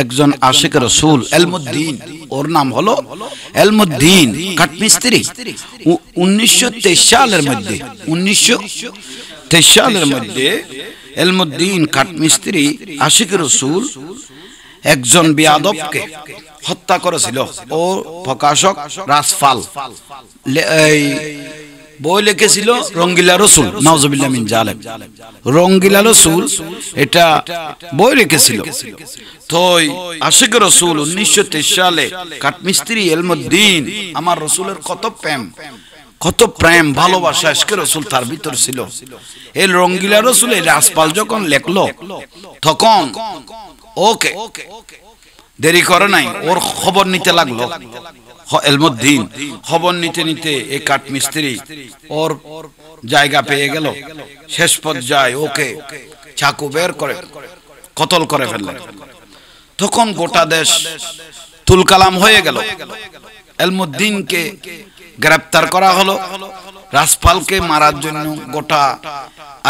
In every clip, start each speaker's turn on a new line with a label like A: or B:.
A: একজন আশিক রাসূল এলমুদ্দিন, ওর নাম হলো এলমুদ্দিন কাঠমিস্ত্রি। 1923 সালের মধ্যে 1923 সালের মধ্যে এলমুদ্দিন কাঠমিস্ত্রি আশিক রাসূল একজন বেয়াদবকে হত্যা করেছিল। ও প্রকাশক রাসফাল বই লিখেছিল রঙ্গিলা রসুল, নাউজুবিল্লাহ মিন জালিম, রঙ্গিলা রসুল এটা বই লিখেছিল। তো আশিক রসুল 1923 সালে কাঠমিস্ত্রি এলমুদ্দিন আমার রসুলের কত প্রেম ভালোবাসা আশিক রসুল তার ভিতর ছিল। এই রঙ্গিলা রসুল এই রাসপাল যখন লেখলো তখন ওকে দেরি করে নাই, ওর খবর নিতে লাগলো। এলমুদ্দিন খবর নিতে নিতে এই কাঠমিস্ত্রি ওর জায়গা পেয়ে গেল। শেষ পর্যায়ে ওকে চাকু বের করে কতল করে ফেললেন। তখন গোটা দেশ তুলকালাম হয়ে গেল। এলমুদ্দিনকে গ্রেপ্তার করা হলো। রাসপালকে মারার জন্য গোটা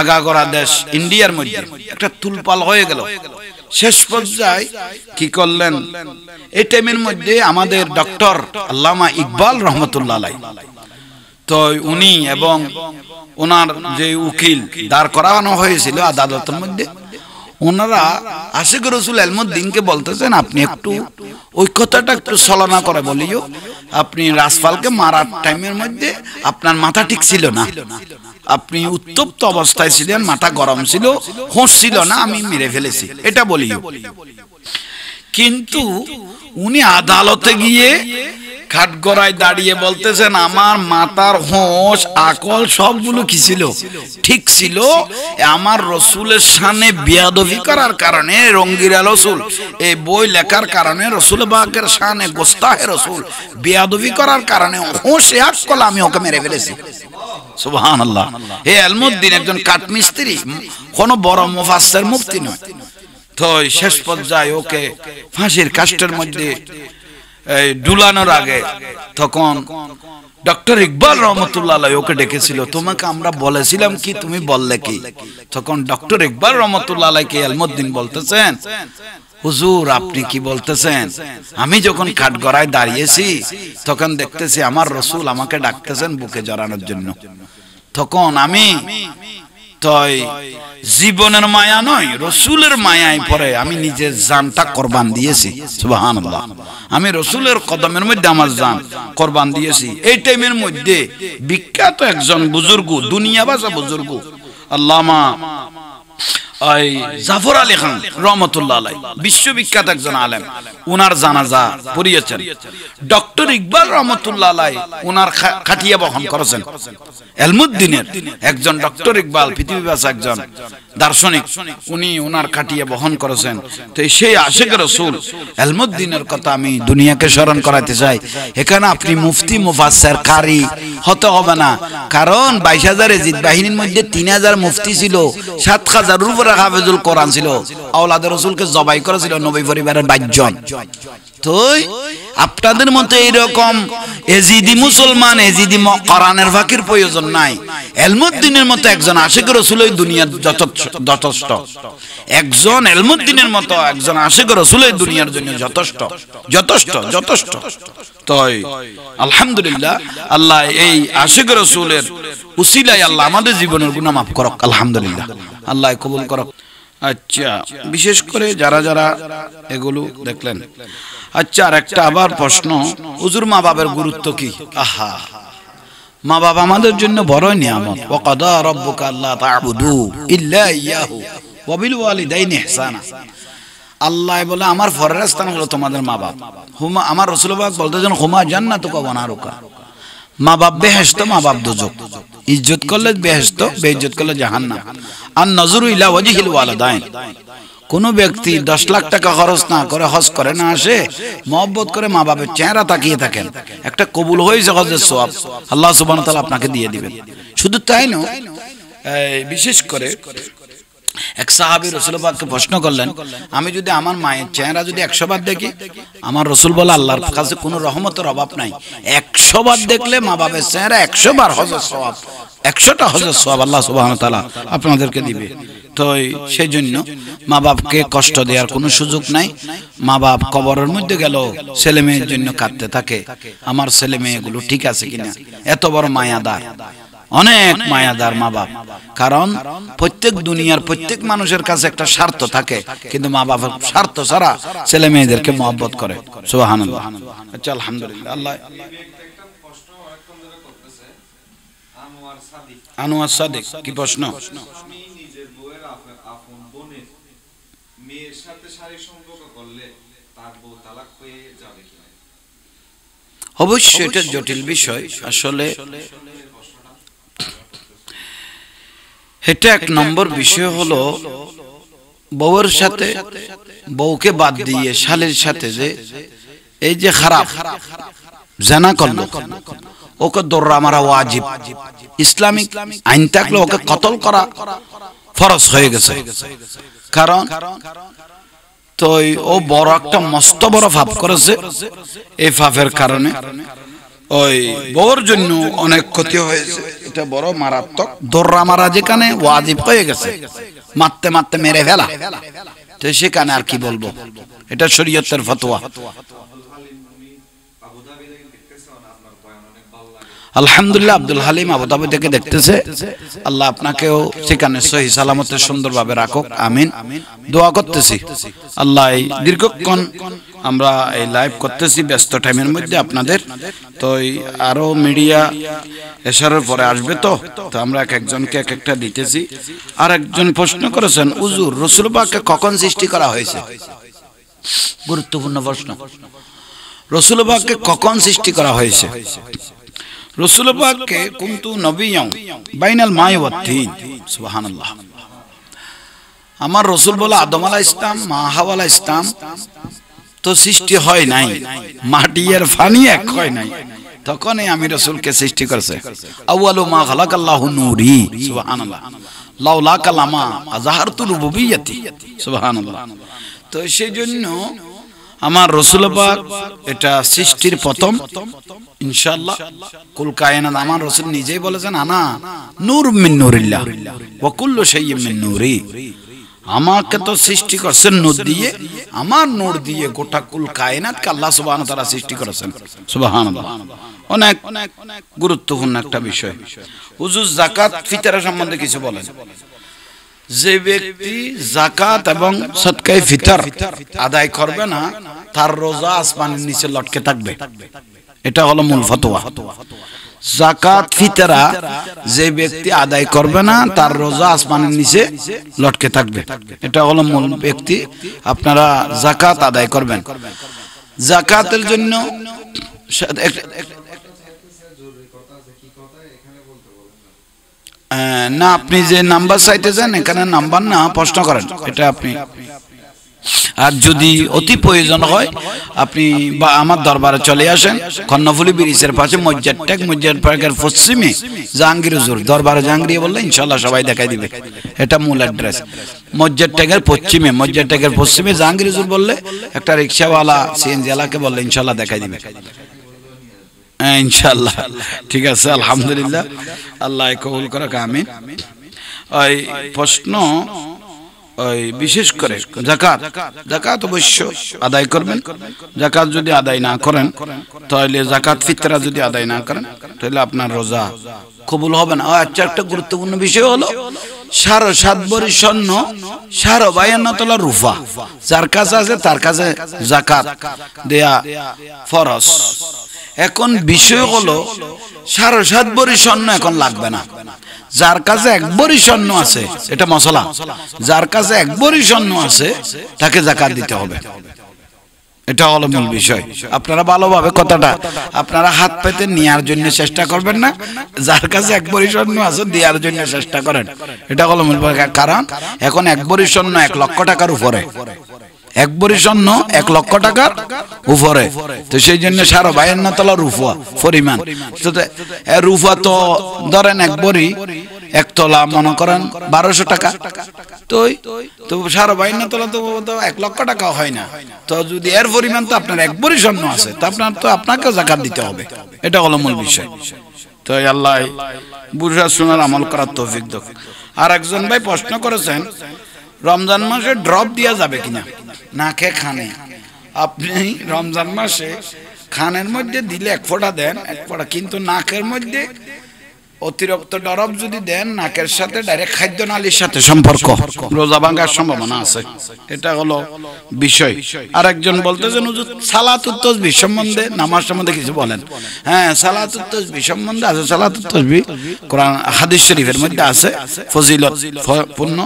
A: আগাগোড়া দেশ ইন্ডিয়ার মধ্যে একটা তুলপাল হয়ে গেল। শেষ পর্যায়ে কি করলেন, এই টাইমের মধ্যে আমাদের ডক্টর আল্লামা ইকবাল রহমতুল্লাহ আলাইহি, তো উনি এবং ওনার যে উকিল দাঁড় করানো হয়েছিল আদালতের মধ্যে, ওনারা আশিক রাসূল এলমুদ্দিনকে বলতেছেন আপনি একটু ওই কথাটা একটু ছলনা করে বলিও, আপনি রাসপালকে মারার টাইমের মধ্যে আপনার মাথা ঠিক ছিল না, আপনি উত্তপ্ত অবস্থায় ছিলেন, মাথা গরম ছিল, হোশ ছিল না, আমি মেরে ফেলেছি, এটা বলিও। কিন্তু উনি আদালতে গিয়ে কাঠগড়ায় দাঁড়িয়ে বলতেছেন আমার মাথার হোশ আকল সবগুলো কি ছিল, ঠিক ছিল। আমার রসুলের সামনে বেয়াদবি করার কারণে, রঙ্গিলা রসুল এই বই লেখার কারণে, রসুল পাকের সামনে গোস্তাহে রসুল বেয়াদবি করার কারণে হোশে আকল আমি ওকে মেরে ফেলেছি। সুবহানাল্লাহ। এই এলমুদ্দিন একজন কাঠমিস্ত্রি, কোনো বড় মুফাসসির মুফতি নয়। তো শেষ পর্যায়ে ওকে ফাঁসির কাষ্ঠের মধ্যে ডুলানোর আগে তখন ডক্টর ইকবাল রহমতুল্লাহ আলাইহি ওকে ডেকেছিল, তোমাকে আমরা বলেছিলাম কি, তুমি বললে কি? তখন ডক্টর ইকবাল রহমতুল্লাহ আলাইহি এলমুদ্দিন বলতেছেন হুজুর আপনি কি বলতেছেন? আমি যখন কাঠগড়ায় দাঁড়িয়েছি তখন দেখতেছি আমার রসুল আমাকে ডাকতেছেন বুকে জড়ানোর জন্য। তখন আমি তাই জীবনের মায়া নয়, রসুলের মায়ায় পরে আমি নিজের জানটা কোরবান দিয়েছি। সুবহানাল্লাহ। আমি রসুলের কদমের মধ্যে আমার জান কোরবান দিয়েছি। এই টাইমের মধ্যে বিখ্যাত একজন বুজুর্গ, দুনিয়াবাসা বুজুর্গ আল্লামা জাফর আলী খান রহমতুল্লাহ আলাইহি, বিশ্ববিখ্যাত একজন আলেম, উনার জানাজা পড়িয়েছেন। ডক্টর ইকবাল রহমতুল্লাহ আলাইহি উনার খাটিয়া বহন করেছেন। এলমুদ্দিনের একজন ডক্টর ইকবাল পৃথিবীবাসী একজন দার্শনিক, উনি উনার খাটিয়া বহন করেছেন। তো সেই আশিক রাসূল এলমুদ্দিনের কথা আমি দুনিয়াকে স্মরণ করাতে চাই। এখানে আপনি মুফতি মুফাসসির কারি হতে হবে না, কারণ 22,000 এজিদ বাহিনীর মধ্যে 3,000 মুফতি ছিল, 7,000 উপরে হাফেজুল কোরআন ছিল, আওলাদ রাসূলকে জবাই করেছিল নবী পরিবারের 22 জন। তো আপনাদের মতো এইরকম এজিদি মুসলমান, এজিদি কোরআনের ফাকির প্রয়োজন নাই। এলমুদ্দিনের মতো একজন আশিক রাসূলই দুনিয়ার যথেষ্ট। একজন এলমুদ্দিনের মতো একজন আশিক রাসূলই দুনিয়ার জন্য যথেষ্ট। তো আলহামদুলিল্লাহ, আল্লাহ এই আশিক রাসূলের উসিলায় আল্লাহ আমাদের জীবনের গুনাহ মাফ করুক। আলহামদুলিল্লাহ, আল্লাহ কবুল করুক। আচ্ছা, বিশেষ করে যারা যারা এগুলো দেখলেন। আচ্ছা, আর একটা আবার প্রশ্ন, হুজুর মা বাবার গুরুত্ব কি? আহা, মা বাবা আমাদের জন্য বড় নিয়ামত। ওয়া কাদা রাব্বুকা আল্লা তা'বুদু ইল্লা ইয়াহু ওয়া বিল ওয়ালিদাইনি ইহসানা। আল্লাহ বলে আমার ফরজ স্থান হলো তোমাদের মা বাপ। হুমা, আমার রাসূল পাক বলতেছেন হুমা জান্নাতুকা ওয়া নারুকা। মা বাপ বেহেশত, মা বাপ দোজখ। ইজ্জত করলে বেহেশত, বেইজ্জত করলে জাহান্নাম। আন নজরু ইলা ওয়াজহিল ওয়ালিদাইন। কোন ব্যক্তি 10 লাখ টাকা খরচ না করে হজ করে না আসে, মহব্বত করে মা বাপের চেহারা তাকিয়ে থাকেন, একটা কবুল হয়েছে হজের সওয়াব আল্লাহ সুবহানাহু ওয়া তাআলা আপনাকে দিয়ে দিবেন। শুধু তাই নয়, বিশেষ করে এক সাহাবী রাসূল পাককে প্রশ্ন করলেন, আমি যদি আমার মায়ের চেহারা যদি 100 বার দেখি, আমার রাসূল বলে আল্লাহর কাছে কোনো রহমতের অভাব নাই, 100 বার দেখলে মা বাবার চেহারা 100 বার হজের সওয়াব 100টা হজের সওয়াব আল্লাহ সুবহানাহু ওয়া তাআলা আপনাদেরকে দিবে। তো সেই জন্য মা বাপকে কষ্ট দেওয়ার কোনো সুযোগ নাই। মা বাপ কবরের মধ্যে গেল ছেলে মেয়ের জন্য কাঁদতে থাকে, আমার ছেলে মেয়েগুলো ঠিক আছে কিনা। এত বড় মায়াদার, অনেক মায়াদার মা বাপ। কারণ প্রত্যেক দুনিয়ার প্রত্যেক মানুষের কাছে একটা স্বার্থ থাকে, কিন্তু মা বাবার স্বার্থ ছাড়া ছেলে মেয়েদেরকে মহব্বত করে। সুবহানাল্লাহ। আচ্ছা, আলহামদুলিল্লাহ। আল্লাহ আনোয়ার সাদিক কি প্রশ্ন? অবশ্যই এটা জটিল বিষয়। আসলে এটা এক নম্বর বিষয় হলো বউয়ের সাথে, বউকে বাদ দিয়ে শালীর সাথে যে এই যে খারাপ জানা করলো, ওকে দৌড়া মারা ওয়াজিব। ইসলামিক আইন থাকলে ওকে কতল করা ফরজ হয়ে গেছে। কারণ তো ও বড় একটা মস্ত বড় পাপ করেছে। এই পাপের কারণে ওই বউর জন্য অনেক ক্ষতি হয়েছে। এটা বড় মারাত্মক। দৌড়া মারা যেখানে ওয়াজিব হয়ে গেছে, মারতে মারতে মেরে ফেলা, তো সেখানে আর কি বলবো, এটা শরীয়তের ফতোয়া। আলহামদুলিল্লাহ, আব্দুল হালিম আবুধাবি থেকে দেখতেছে। আল্লাহ আপনাকেও সেখানে সহি সালামতে সুন্দরভাবে রাখুক, আমিন। দোয়া করতেছি আল্লাহ এই দীর্ঘক্ষণ আমরা এই লাইভ করতেছি ব্যস্ত টাইমের মধ্যে আপনাদের। তো আরো মিডিয়া এশারের পরে আসবে, তো আমরা এক একজনকে এক একটা দিতেছি। আর একজন প্রশ্ন করেছেন, হুজুর রাসূল পাককে কখন সৃষ্টি করা হয়েছে? গুরুত্বপূর্ণ প্রশ্ন। রাসূল পাককে কখন সৃষ্টি করা হয়েছে? রাসূল পাককে কুনতু নবিয়্যান বাইনাল মাই ওয়াত তিন। সুবহানাল্লাহ। আমার রাসূল বলে আদম আলাইহিস সালাম, মা হাওয়া আলাইহিস সালাম তো সৃষ্টি হয় নাই, মাটি আর পানি এক হয় নাই, তখনই আমি রাসূলকে সৃষ্টি করেছে। আউয়ালু মা খালাকাল্লাহু নূরি। সুবহানাল্লাহ। লাউলা কালামা আযহারতু রুবুবিয়্যাতি। সুবহানাল্লাহ। তো সেই জন্য আমার রাসূল পাক এটা সৃষ্টির প্রথম, ইনশাআল্লাহ কুল কায়নাত। আমার রাসূল নিজেই বলেছেন, আনা নূর মিন নূরিল্লাহ ওয়া কুল্লু শাইইন মিন নূরি। আমাকে তো সৃষ্টি করেছেন নূর দিয়ে, আমার নূর দিয়ে গোটা কুল কায়নাতকে আল্লাহ সুবহানাহু ওয়া তাআলা সৃষ্টি করেছেন। সুবহানাল্লাহ। অনেক গুরুত্বপূর্ণ একটা বিষয়। হুজুর যাকাত ফিতরা সম্বন্ধে কিছু বলেন। যে ব্যক্তি যাকাত এবং সদকায়ে ফিতর আদায় করবে না, তার রোজা আসমানের নিচে লটকে থাকবে। এটা হলো মূল ফতোয়া। যাকাত ফিতরা যে ব্যক্তি আদায় করবে না, তার রোজা আসমানের নিচে লটকে থাকবে। এটা হলো মূল ব্যক্তি। আপনারা যাকাত আদায় করবেন। যাকাতের জন্য না, আপনি যে নাম্বার চাইতেছেন এখানে নাম্বার না, প্রশ্ন করেন এটা আপনি। আর যদি অতি প্রয়োজন হয় আপনি বা আমার দরবারে চলে আসেন। কর্ণফুলী ব্রিজের পাশে মসজিদ পার্কের পশ্চিমে জাহাঙ্গীর হুজুর দরবারে। জাহাঙ্গীর বললে ইনশাআল্লাহ সবাই দেখাই দিবে। এটা মূল অ্যাড্রেস। মসজিদ ট্যাগের পশ্চিমে জাহাঙ্গীর হুজুর বললে, একটা রিকশাওয়ালা সিএনজি ওয়ালাকে বললে ইনশাআল্লাহ দেখাই দিবে। ইনশাআল্লাহ। ঠিক আছে, আলহামদুলিল্লাহ। আল্লাহ কবুল করুক, আমিন। ওই প্রশ্ন ওই বিশেষ করে যাকাত অবশ্য আদায় করবেন। যাকাত যদি আদায় না করেন, তাহলে যাকাত ফিতরা যদি আদায় না করেন, তাহলে আপনার রোজা কবুল হবে না। আচ্ছা, একটা গুরুত্বপূর্ণ বিষয় হলো 7.5 ভরি স্বর্ণ 52 তোলা রূপা যার কাছে আছে, তার কাছে যাকাত দেয়া ফরজ। এখন বিষয় হলো 7.5 ভরি স্বর্ণ এখন লাগবে না। যার কাছে 1 ভরি স্বর্ণ আছে, এটা মশলা, যার কাছে 1 ভরি স্বর্ণ আছে তাকে যাকাত দিতে হবে। এটা হলো মূল বিষয়। আপনারা ভালোভাবে কথাটা আপনারা হাত পেতে নেওয়ার জন্য চেষ্টা করবেন না, যার কাছে 1 ভরি স্বর্ণ আছে দেওয়ার জন্য চেষ্টা করেন। এটা হলো মূল। কারণ এখন 1 ভরি স্বর্ণ 1 লক্ষ টাকার উপরে। 1 ভরি স্বর্ণ 1 লক্ষ টাকার উপরে। তো সেই জন্য 52 তোলা রূপা পরিমাণ। রূপা তো ধরেন 1 ভরি 1 তোলা মনে করেন 1200 টাকা। তো 52 তোলা তো 1 লক্ষ টাকা হয় না। তো যদি এর পরিমাণ তো আপনার 1 ভরি স্বর্ণ আছে, তো আপনাকে যাকাত দিতে হবে। এটা হলো মূল বিষয়। তো তো আল্লাহ বুঝা শোনার আমল করার তৌফিক দাও। আর একজন ভাই প্রশ্ন করেছেন রমজান মাসে ড্রপ দেওয়া যাবে কিনা নাকে খানে। আপনি রমজান মাসে খানের মধ্যে দিলে 1 ফোঁটা দেন, 1 ফোঁটা, কিন্তু নাকের মধ্যে অতিরিক্ত ডরব যদি দেন নাকের সাথে ডাইরেক্ট খাদ্য নালীর সাথে সম্পর্ক, রোজা ভাঙার সম্ভাবনা আছে। এটা হলো বিষয়। আর একজন বলতেছেন হুজুর সালাতুত তাসবিহ সম্বন্ধে, নামাজ সম্বন্ধে কিছু বলেন। হ্যাঁ, সালাতুত তাসবিহ সম্বন্ধে আছে। সালাতুত তাসবিহ কোরআন হাদিস শরীফের মধ্যে আছে, ফজিলত পূর্ণ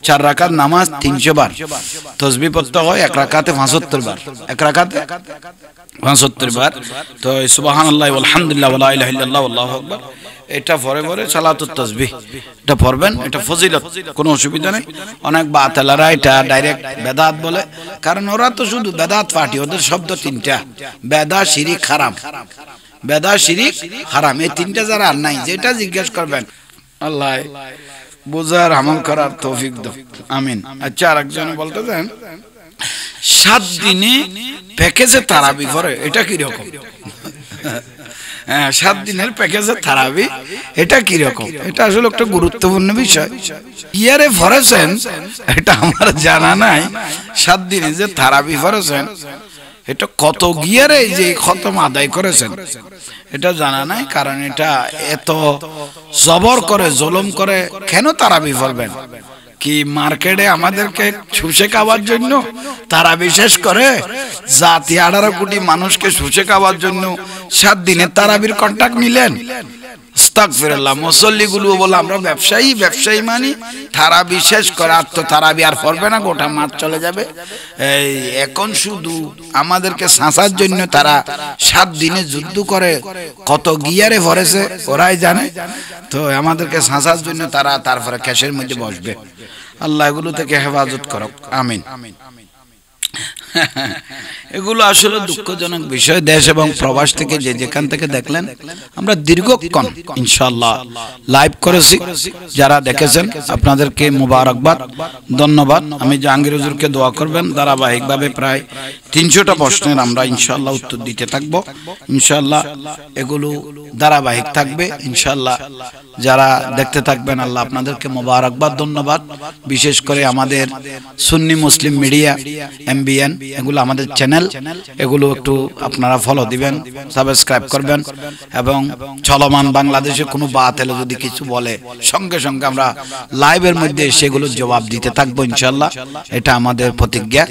A: 4 রাকাত নামাজ 300 বার তাসবিহ পড়তে হয়, 1 রাকাতে 75 বার, 1 রাকাতে 75 বার। তো সুবহানাল্লাহি ওয়ালহামদুলিল্লাহ ওয়া লা ইলাহা ইল্লাল্লাহ আল্লাহু আকবার, এটা পরে পরে সালাতুত তাসবিহ এটা পড়বেন। এটা ফজিলত, কোনো অসুবিধা নেই। অনেক বাতিলরা এটা ডাইরেক্ট বেদাত বলে, কারণ ওরা তো শুধু বেদাত পার্টি, ওদের শব্দ 3টা, বেদা, শিরিক, হারাম। বেদা, শিরিক, হারাম, এই 3টা যারা আর নাই, যেটা জিজ্ঞেস করবেন আল্লাহ বুঝার আমল করার তৌফিক দাও, আমিন। আচ্ছা, আরেকজন বলতেছেন 7 দিনে প্যাকেজে তারাবি পড়ে, এটা কি রকম? হ্যাঁ, 7 দিনের প্যাকেজে তারাবি, এটা কি রকম? এটা আসলে একটা গুরুত্বপূর্ণ বিষয়। ইয়ারে ফরছেন এটা আমার জানা নাই। 7 দিনে যে তারাবি ফরছেন এটা কত গিয়ারে যে খতম আদায় করেছেন এটা জানা নাই। কারণ এটা এত জবর করে, জুলুম করে কেন তারাবি পড়বেন? কি মার্কেটে আমাদেরকে শুষে খাওয়ার জন্য তারা বিশেষ করে জাতি 18 কোটি মানুষকে শুষে খাওয়ার জন্য 7 দিনের তারাবির কন্ট্রাক্ট নিলেন? আস্তাগফিরুল্লাহ। মুসল্লিগুলো বলে আমরা ব্যবসায়ী মানি, তারা বিশেষ করে আর তো তারাবি আর পড়বে না, গোটা মাঠ চলে যাবে। এই এখন শুধু আমাদেরকে শাসার জন্য তারা 7 দিনে যুদ্ধ করে কত গিয়ারে ভরেছে ওরাই জানে। তো আমাদেরকে শাসার জন্য তারা তারপরে ক্যাশের মধ্যে বসবে। আল্লাহ এগুলো থেকে হেফাজত করুক, আমিন। এগুলো আসলে দুঃখজনক বিষয়। দেশ এবং প্রবাস থেকে যে যেখান থেকে দেখলেন, আমরা দীর্ঘক্ষণ ইনশাআল্লাহ লাইভ করেছি। যারা দেখেছেন আপনাদেরকে মুবারকবাদ, ধন্যবাদ। আমি জাহাঙ্গীর হুজুরকে দোয়া করবেন, ধারাবাহিকভাবে প্রায় 300টা প্রশ্নের আমরা ইনশাআল্লাহ উত্তর দিতে থাকব। ইনশাআল্লাহ এগুলো ধারাবাহিক থাকবে ইনশাআল্লাহ। যারা দেখতে থাকবেন আল্লাহ আপনাদেরকে মুবারকবাদ, ধন্যবাদ। বিশেষ করে আমাদের সুন্নি মুসলিম মিডিয়া MBN, এগুলো আমাদের চ্যানেল, এগুলো একটু আপনারা ফলো দিবেন, সাবস্ক্রাইব করবেন। এবং চলমান বাংলাদেশে কোনো বাতিল যদি কিছু বলে সঙ্গে সঙ্গে আমরা লাইভের মধ্যে সেগুলো জবাব দিতে থাকবো ইনশাআল্লাহ। এটা আমাদের প্রতিজ্ঞা।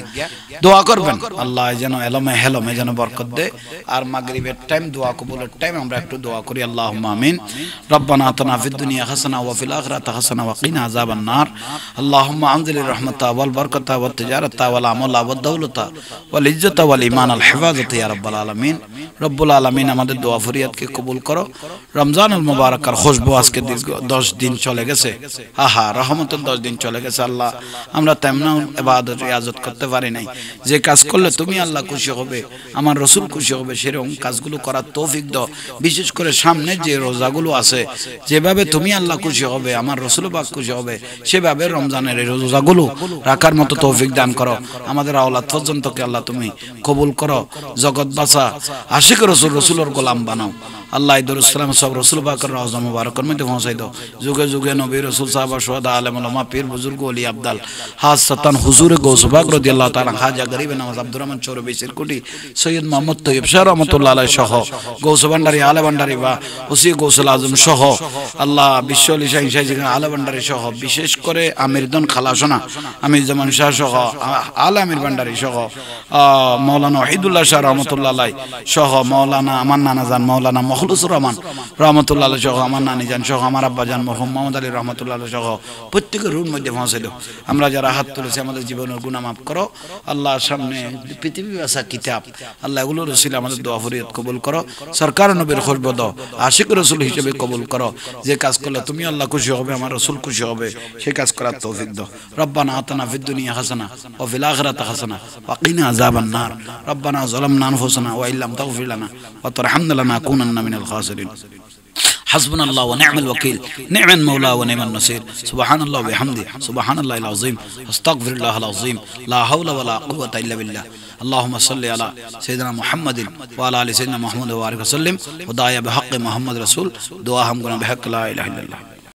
A: দোয়া করবেন আল্লাহ যেন এলমে হেলমে যেন বরকত দে। আর মাগরিবের টাইম, দোয়া কবুলের টাইম, আমরা একটু দোয়া করি। আল্লাহুম্মা আমিন। রব্বানা আতিনা ফিদ দুনিয়া হাসানা ওয়া ফিল আখিরাতি হাসানা ওয়া কিনা আযাবান নার। আল্লাহুম্মা আনজিলির রাহমাতা ওয়াল বারাকাতা ওয়াত তিজারাতা ওয়াল আমালা ওয়াদ দাওলাতা ওয়াল ইজ্জাতা ওয়াল ঈমান আল হিফাজাতা ইয়া রাব্বাল আলামিন। রব্বুল আলামিন আমাদের দোয়া ফরিয়াদকে কবুল করো। রমজানুল মুবারাকার খুশবু আজকে দীর্ঘ 10 দিন চলে গেছে। আহা, রহমতের 10 দিন চলে গেছে। আল্লাহ আমরা তেমন ইবাদত রিয়াজত করতে পারি নাই। যে কাজ করলে তুমি আল্লাহ খুশি হবে, আমার রসুল খুশি হবে, সেরকম কাজগুলো করার তৌফিক দাও। বিশেষ করে সামনে যে রোজাগুলো আছে, যেভাবে তুমি আল্লাহ খুশি হবে, আমার রসুল পাক খুশি হবে, সেভাবে রমজানের এই রোজাগুলো রাখার মতো তৌফিক দান করো। আমাদের আওলাদ পর্যন্তকে আল্লাহ তুমি কবুল করো। জগৎ বাঁচা আশিক রসুল, রসুলের গোলাম বানাও। আল্লাহ ইদুরুসসালাম সব রসুল পাকের রওজা মুবারকের মধ্যে পৌঁছাই দাও। যুগে যুগে নবী রসুল সাহাবা শুহাদা আলেম উলামা পীর বুজুর্গ ওলি আবদাল হাসাতান হুজুরে গৌস পাক রাদিয়াল্লাহু তাআলা খাজা গরিব নওয়াজ আব্দুর রহমান চৌরবি সিরকুটি সৈয়দ মোহাম্মদ তৈয়ব শাহ রাহমাতুল্লাহ আলাইহি সহ গৌস ভান্ডারী আলে ভান্ডারী বা ওসি গৌসুল আজম সহ আল্লাহ বিশ্ব আলী শাহ যেখানে আলে ভান্ডারী সহ, বিশেষ করে আমিরদন খালাসনা আমির জামান শাহ সহ আলে আমির ভান্ডারী সহ মৌলানা ওয়াহিদুল্লাহ শাহ রহমতুল্লাহ আলাইহি সহ মৌলানা আমার নানা জান মৌলানা মখলুসুর রহমান রহমতুল্লাহ আলাইহি সহ আমার নানি জান সহ আমার আব্বা জান মরহুম মোহাম্মদ আলী রহমতুল্লাহ আলাইহি সহ প্রত্যেকের রুর মধ্যে পৌঁছে দাও। আমরা যারা হাত তুলেছি আমাদের জীবনের গুনাহ মাফ করো। আল্লাহর সামনে পৃথিবী বাসা কিতাব আল্লাহ এগুলোর রসিলা আমাদের দোয়া ফরিয়াদ কবুল করো। সরকার নবীর খুশবু দাও, আশিক রসুল হিসেবে কবুল করো। যে কাজ করলে তুমি আল্লাহ খুশি হবে, আমার রসুল খুশি হবে, সেই কাজ করার তৌফিক দাও। রব্বানা আতিনা ফিদ দুনিয়া হাসানা ওয়া ফিল আখিরাতি হাসানা ওয়া কিনা আযাবান নার। রব্বানা যালামনা আনফুসানা ওয়া ইল্লাম তাগফির লানা ওয়া তারহামনা লানাকুনান্না মিনাল খাসিরিন। হাসবুনাল্লাহু ওয়া নি'মাল ওয়াকিল নি'মান মাওলা ওয়া নি'মান নাসির সুবহানাল্লাহি ওয়া বিহামদিহি সুবহানাল্লাহিল আযীম আস্তাগফিরুল্লাহাল আযীম লা হাওলা ওয়া লা কুওয়াতা ইল্লা বিল্লাহ আল্লাহুম্মা সাল্লি আলা সাইয়্যিদিনা মুহাম্মাদিন ওয়া আলা আলি সাইয়্যিদিনা মুহাম্মাদ ওয়া বারিক ওয়া সাল্লিম হুদায়া বিহাক্কি মুহাম্মদ রাসূল দুআ হাম গুনা বিহাক্কি লা ইলাহা ইল্লাল্লাহ